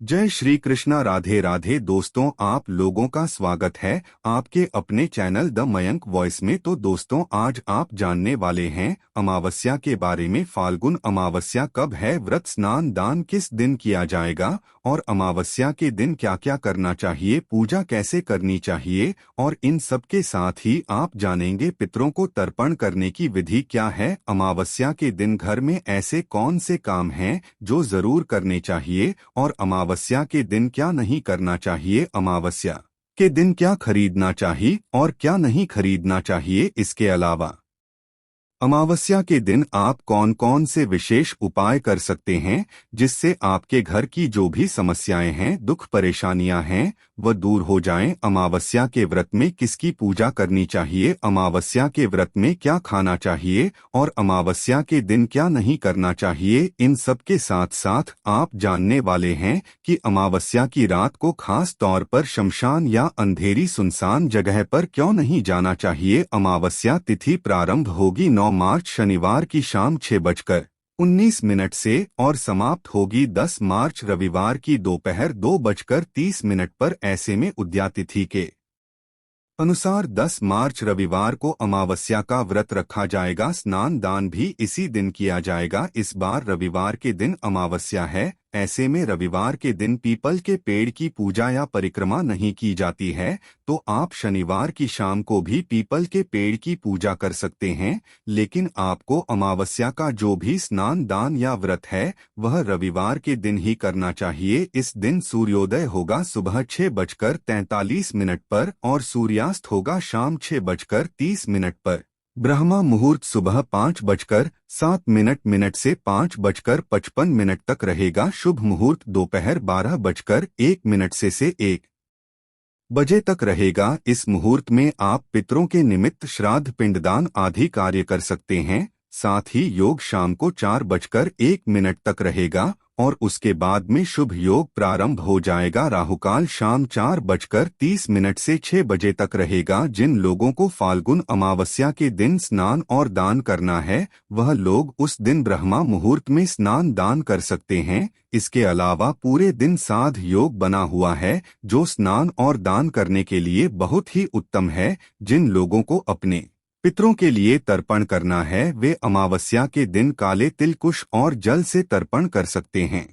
जय श्री कृष्णा। राधे राधे दोस्तों, आप लोगों का स्वागत है आपके अपने चैनल द मयंक वॉइस में। तो दोस्तों, आज आप जानने वाले हैं अमावस्या के बारे में। फाल्गुन अमावस्या कब है, व्रत स्नान दान किस दिन किया जाएगा और अमावस्या के दिन क्या क्या करना चाहिए, पूजा कैसे करनी चाहिए, और इन सब के साथ ही आप जानेंगे पितरों को तर्पण करने की विधि क्या है। अमावस्या के दिन घर में ऐसे कौन से काम हैं जो जरूर करने चाहिए और अमावस्या के दिन क्या नहीं करना चाहिए, अमावस्या के दिन क्या खरीदना चाहिए और क्या नहीं खरीदना चाहिए। इसके अलावा अमावस्या के दिन आप कौन कौन से विशेष उपाय कर सकते हैं जिससे आपके घर की जो भी समस्याएं हैं, दुख परेशानियां हैं, वह दूर हो जाएं। अमावस्या के व्रत में किसकी पूजा करनी चाहिए, अमावस्या के व्रत में क्या खाना चाहिए और अमावस्या के दिन क्या नहीं करना चाहिए। इन सब के साथ साथ आप जानने वाले हैं कि अमावस्या की रात को खास तौर पर शमशान या अंधेरी सुनसान जगह पर क्यों नहीं जाना चाहिए। अमावस्या तिथि प्रारंभ होगी 9 मार्च शनिवार की शाम 6:19 से और समाप्त होगी 10 मार्च रविवार की दोपहर 2:30 पर। ऐसे में उद्या तिथि के अनुसार 10 मार्च रविवार को अमावस्या का व्रत रखा जाएगा। स्नान दान भी इसी दिन किया जाएगा। इस बार रविवार के दिन अमावस्या है, ऐसे में रविवार के दिन पीपल के पेड़ की पूजा या परिक्रमा नहीं की जाती है, तो आप शनिवार की शाम को भी पीपल के पेड़ की पूजा कर सकते हैं। लेकिन आपको अमावस्या का जो भी स्नान दान या व्रत है वह रविवार के दिन ही करना चाहिए। इस दिन सूर्योदय होगा सुबह 6:43 पर और सूर्यास्त होगा शाम 6:30 पर। ब्रह्मा मुहूर्त सुबह 5:07 से 5:55 तक रहेगा। शुभ मुहूर्त दोपहर 12:01 से 1 बजे तक रहेगा। इस मुहूर्त में आप पितरों के निमित्त श्राद्ध पिंडदान आदि कार्य कर सकते हैं। साथ ही योग शाम को 4:01 तक रहेगा और उसके बाद में शुभ योग प्रारंभ हो जाएगा। राहुकाल शाम 4:30 से 6 बजे तक रहेगा। जिन लोगों को फाल्गुन अमावस्या के दिन स्नान और दान करना है वह लोग उस दिन ब्रह्मा मुहूर्त में स्नान दान कर सकते हैं। इसके अलावा पूरे दिन साध योग बना हुआ है जो स्नान और दान करने के लिए बहुत ही उत्तम है। जिन लोगों को अपने पितरों के लिए तर्पण करना है वे अमावस्या के दिन काले तिल, कुश और जल से तर्पण कर सकते हैं।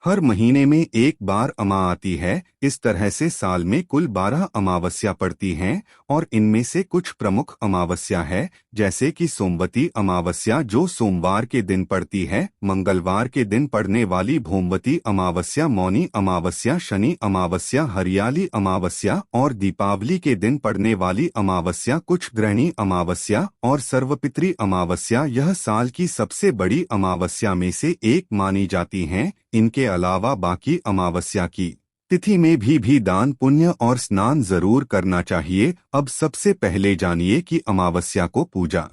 हर महीने में एक बार अमा आती है। इस तरह से साल में कुल 12 अमावस्या पड़ती हैं और इनमें से कुछ प्रमुख अमावस्या है, जैसे कि सोमवती अमावस्या जो सोमवार के दिन पड़ती है, मंगलवार के दिन पड़ने वाली भोमवती अमावस्या, मौनी अमावस्या, शनि अमावस्या, हरियाली अमावस्या और दीपावली के दिन पड़ने वाली अमावस्या, कुछ ग्रहणी अमावस्या और सर्वपितरी अमावस्या यह साल की सबसे बड़ी अमावस्या में से एक मानी जाती हैं। इनके अलावा बाकी अमावस्या की तिथि में भी दान पुण्य और स्नान जरूर करना चाहिए। अब सबसे पहले जानिए कि अमावस्या को पूजा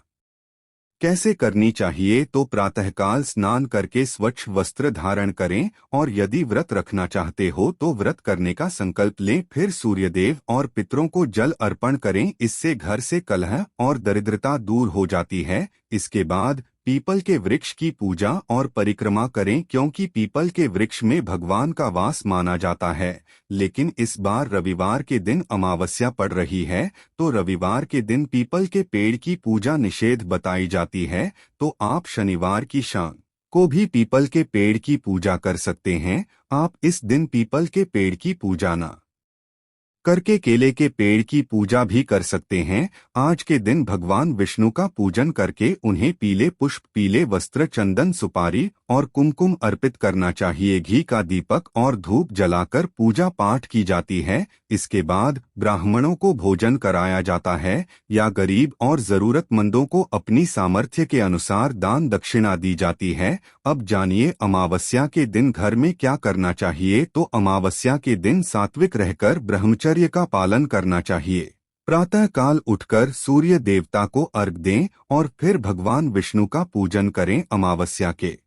कैसे करनी चाहिए। तो प्रातःकाल स्नान करके स्वच्छ वस्त्र धारण करें और यदि व्रत रखना चाहते हो तो व्रत करने का संकल्प लें। फिर सूर्यदेव और पितरों को जल अर्पण करें, इससे घर से कलह और दरिद्रता दूर हो जाती है। इसके बाद पीपल के वृक्ष की पूजा और परिक्रमा करें, क्योंकि पीपल के वृक्ष में भगवान का वास माना जाता है। लेकिन इस बार रविवार के दिन अमावस्या पड़ रही है तो रविवार के दिन पीपल के पेड़ की पूजा निषेध बताई जाती है, तो आप शनिवार की शाम को भी पीपल के पेड़ की पूजा कर सकते हैं। आप इस दिन पीपल के पेड़ की पूजा न करके केले के पेड़ की पूजा भी कर सकते हैं। आज के दिन भगवान विष्णु का पूजन करके उन्हें पीले पुष्प, पीले वस्त्र, चंदन, सुपारी और कुमकुम अर्पित करना चाहिए। घी का दीपक और धूप जलाकर पूजा पाठ की जाती है। इसके बाद ब्राह्मणों को भोजन कराया जाता है या गरीब और जरूरतमंदों को अपनी सामर्थ्य के अनुसार दान दक्षिणा दी जाती है। अब जानिए अमावस्या के दिन घर में क्या करना चाहिए। तो अमावस्या के दिन सात्विक रहकर ब्रह्मचर्य का पालन करना चाहिए। प्रातः काल उठकर सूर्य देवता को अर्घ दें और फिर भगवान विष्णु का पूजन करें। अमावस्या के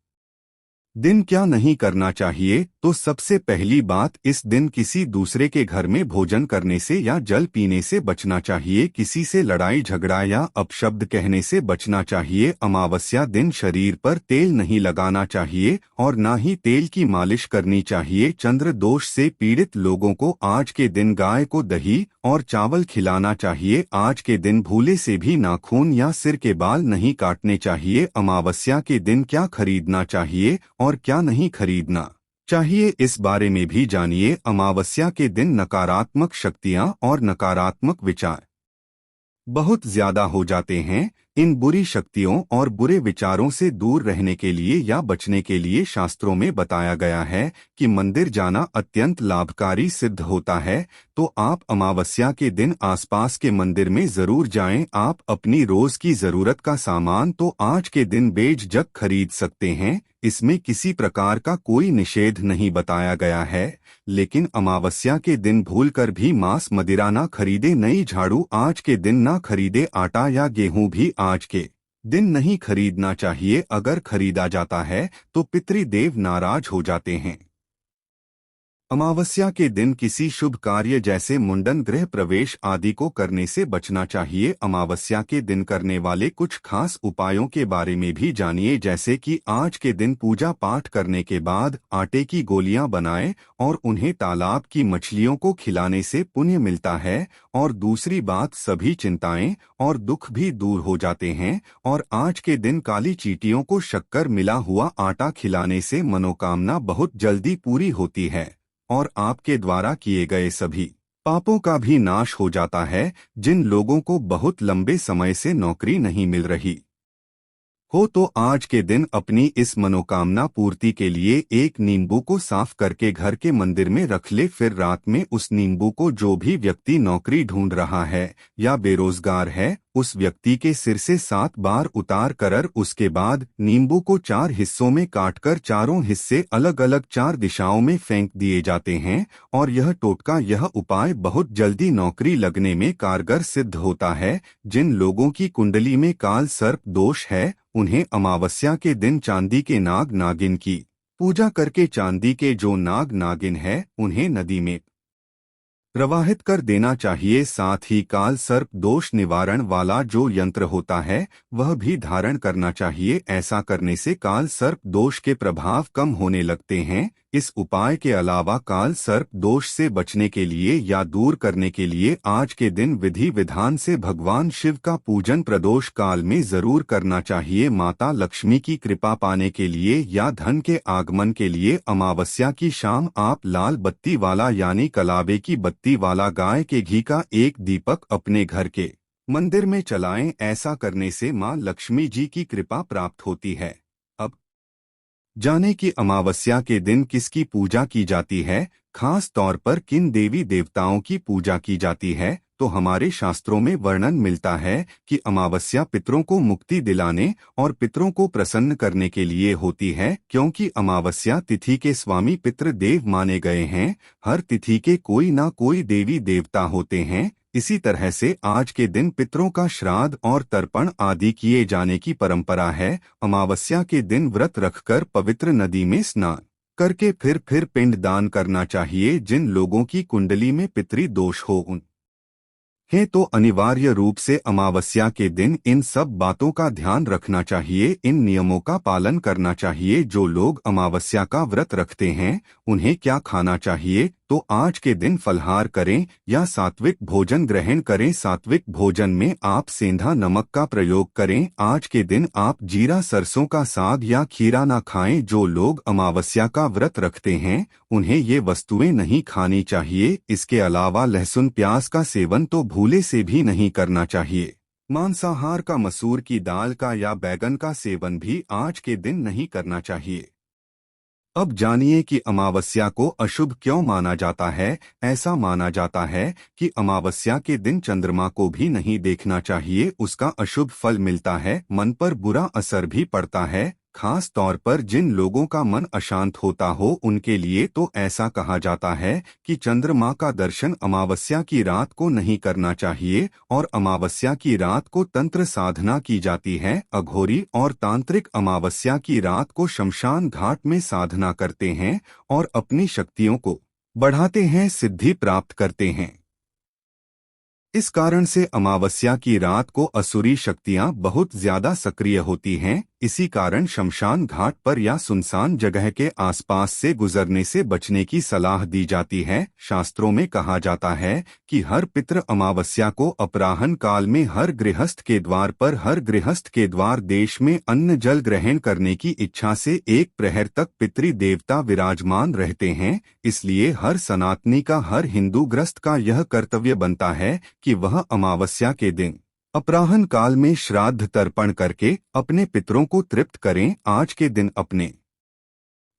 दिन क्या नहीं करना चाहिए, तो सबसे पहली बात, इस दिन किसी दूसरे के घर में भोजन करने से या जल पीने से बचना चाहिए। किसी से लड़ाई झगड़ा या अपशब्द कहने से बचना चाहिए। अमावस्या दिन शरीर पर तेल नहीं लगाना चाहिए और ना ही तेल की मालिश करनी चाहिए। चंद्र दोष से पीड़ित लोगों को आज के दिन गाय को दही और चावल खिलाना चाहिए। आज के दिन भूले से भी नाखून या सिर के बाल नहीं काटने चाहिए। अमावस्या के दिन क्या खरीदना चाहिए और क्या नहीं खरीदना चाहिए, इस बारे में भी जानिए। अमावस्या के दिन नकारात्मक शक्तियां और नकारात्मक विचार बहुत ज्यादा हो जाते हैं। इन बुरी शक्तियों और बुरे विचारों से दूर रहने के लिए या बचने के लिए शास्त्रों में बताया गया है कि मंदिर जाना अत्यंत लाभकारी सिद्ध होता है। तो आप अमावस्या के दिन आसपास के मंदिर में जरूर जाएं। आप अपनी रोज की जरूरत का सामान तो आज के दिन बेझिझक खरीद सकते हैं। इसमें किसी प्रकार का कोई निषेध नहीं बताया गया है, लेकिन अमावस्या के दिन भूलकर भी मांस मदिरा ना खरीदे। नई झाड़ू आज के दिन ना खरीदे। आटा या गेहूं भी आज के दिन नहीं खरीदना चाहिए। अगर खरीदा जाता है तो पितृदेव नाराज हो जाते हैं। अमावस्या के दिन किसी शुभ कार्य जैसे मुंडन, गृह प्रवेश आदि को करने से बचना चाहिए। अमावस्या के दिन करने वाले कुछ खास उपायों के बारे में भी जानिए, जैसे कि आज के दिन पूजा पाठ करने के बाद आटे की गोलियां बनाएं और उन्हें तालाब की मछलियों को खिलाने से पुण्य मिलता है। और दूसरी बात, सभी चिंताएं और दुख भी दूर हो जाते हैं। और आज के दिन काली चींटियों को शक्कर मिला हुआ आटा खिलाने से मनोकामना बहुत जल्दी पूरी होती है और आपके द्वारा किए गए सभी पापों का भी नाश हो जाता है। जिन लोगों को बहुत लंबे समय से नौकरी नहीं मिल रही हो, तो आज के दिन अपनी इस मनोकामना पूर्ति के लिए एक नींबू को साफ करके घर के मंदिर में रख ले। फिर रात में उस नींबू को जो भी व्यक्ति नौकरी ढूंढ रहा है या बेरोजगार है, उस व्यक्ति के सिर से 7 बार उतार कर उसके बाद नींबू को 4 हिस्सों में काटकर चारों हिस्से अलग अलग 4 दिशाओं में फेंक दिए जाते हैं। और यह टोटका, यह उपाय बहुत जल्दी नौकरी लगने में कारगर सिद्ध होता है। जिन लोगों की कुंडली में काल सर्प दोष है, उन्हें अमावस्या के दिन चांदी के नाग नागिन की पूजा करके चांदी के जो नाग नागिन है उन्हें नदी में प्रवाहित कर देना चाहिए। साथ ही काल सर्प दोष निवारण वाला जो यंत्र होता है वह भी धारण करना चाहिए। ऐसा करने से काल सर्प दोष के प्रभाव कम होने लगते हैं। इस उपाय के अलावा काल सर्प दोष से बचने के लिए या दूर करने के लिए आज के दिन विधि विधान से भगवान शिव का पूजन प्रदोष काल में जरूर करना चाहिए। माता लक्ष्मी की कृपा पाने के लिए या धन के आगमन के लिए अमावस्या की शाम आप लाल बत्ती वाला यानी कलाबे की बत्ती वाला गाय के घी का एक दीपक अपने घर के मंदिर में चलाएं। ऐसा करने से मां लक्ष्मी जी की कृपा प्राप्त होती है। अब जाने कि अमावस्या के दिन किसकी पूजा की जाती है, खास तौर पर किन देवी देवताओं की पूजा की जाती है। तो हमारे शास्त्रों में वर्णन मिलता है कि अमावस्या पितरों को मुक्ति दिलाने और पितरों को प्रसन्न करने के लिए होती है, क्योंकि अमावस्या तिथि के स्वामी पितृ देव माने गए हैं। हर तिथि के कोई ना कोई देवी देवता होते हैं। इसी तरह से आज के दिन पितरों का श्राद्ध और तर्पण आदि किए जाने की परंपरा है। अमावस्या के दिन व्रत रखकर पवित्र नदी में स्नान करके फिर पिंड दान करना चाहिए। जिन लोगों की कुंडली में पितरी दोष हो उन है तो अनिवार्य रूप से अमावस्या के दिन इन सब बातों का ध्यान रखना चाहिए, इन नियमों का पालन करना चाहिए। जो लोग अमावस्या का व्रत रखते हैं उन्हें क्या खाना चाहिए, तो आज के दिन फलहार करें या सात्विक भोजन ग्रहण करें। सात्विक भोजन में आप सेंधा नमक का प्रयोग करें। आज के दिन आप जीरा सरसों का साग या खीरा ना खाएं। जो लोग अमावस्या का व्रत रखते हैं उन्हें ये वस्तुएं नहीं खानी चाहिए। इसके अलावा लहसुन प्याज का सेवन तो भूले से भी नहीं करना चाहिए। मांसाहार का, मसूर की दाल का या बैगन का सेवन भी आज के दिन नहीं करना चाहिए। अब जानिए कि अमावस्या को अशुभ क्यों माना जाता है। ऐसा माना जाता है कि अमावस्या के दिन चंद्रमा को भी नहीं देखना चाहिए, उसका अशुभ फल मिलता है, मन पर बुरा असर भी पड़ता है। खास तौर पर जिन लोगों का मन अशांत होता हो उनके लिए तो ऐसा कहा जाता है कि चंद्रमा का दर्शन अमावस्या की रात को नहीं करना चाहिए और अमावस्या की रात को तंत्र साधना की जाती है। अघोरी और तांत्रिक अमावस्या की रात को शमशान घाट में साधना करते हैं और अपनी शक्तियों को बढ़ाते हैं, सिद्धि प्राप्त करते हैं। इस कारण से अमावस्या की रात को असुरी शक्तियां बहुत ज्यादा सक्रिय होती हैं। इसी कारण शमशान घाट पर या सुनसान जगह के आसपास से गुजरने से बचने की सलाह दी जाती है। शास्त्रों में कहा जाता है कि हर पितृ अमावस्या को अपराह्न काल में हर गृहस्थ के द्वार देश में अन्न जल ग्रहण करने की इच्छा से 1 प्रहर तक पितृ देवता विराजमान रहते हैं। इसलिए हर सनातनी का, हर हिंदू ग्रस्त का यह कर्तव्य बनता है कि वह अमावस्या के दिन अपराह्न काल में श्राद्ध तर्पण करके अपने पितरों को तृप्त करें। आज के दिन अपने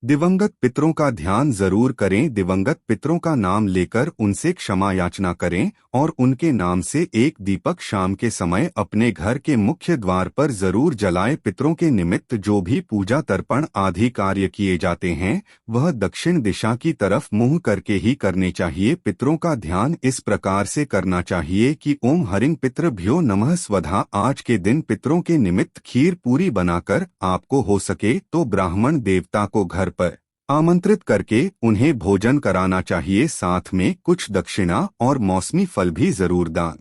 दिवंगत पितरों का ध्यान जरूर करें। दिवंगत पितरों का नाम लेकर उनसे क्षमा याचना करें और उनके नाम से एक दीपक शाम के समय अपने घर के मुख्य द्वार पर जरूर जलाएं। पितरों के निमित्त जो भी पूजा तर्पण आदि कार्य किए जाते हैं वह दक्षिण दिशा की तरफ मुंह करके ही करने चाहिए। पितरों का ध्यान इस प्रकार से करना चाहिए कि ओम हरिं पितृभ्यो नमः स्वधा। आज के दिन पितरों के निमित्त खीर पूरी बनाकर आपको हो सके तो ब्राह्मण देवता को घर पर आमंत्रित करके उन्हें भोजन कराना चाहिए। साथ में कुछ दक्षिणा और मौसमी फल भी जरूर दान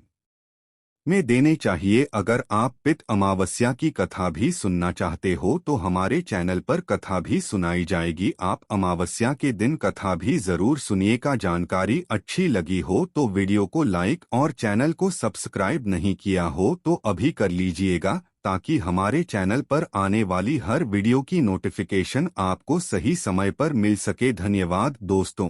में देने चाहिए। अगर आप पित अमावस्या की कथा भी सुनना चाहते हो तो हमारे चैनल पर कथा भी सुनाई जाएगी। आप अमावस्या के दिन कथा भी जरूर सुनिएगा। जानकारी अच्छी लगी हो तो वीडियो को लाइक और चैनल को सब्सक्राइब नहीं किया हो तो अभी कर लीजिएगा ताकि हमारे चैनल पर आने वाली हर वीडियो की नोटिफिकेशन आपको सही समय पर मिल सके। धन्यवाद दोस्तों।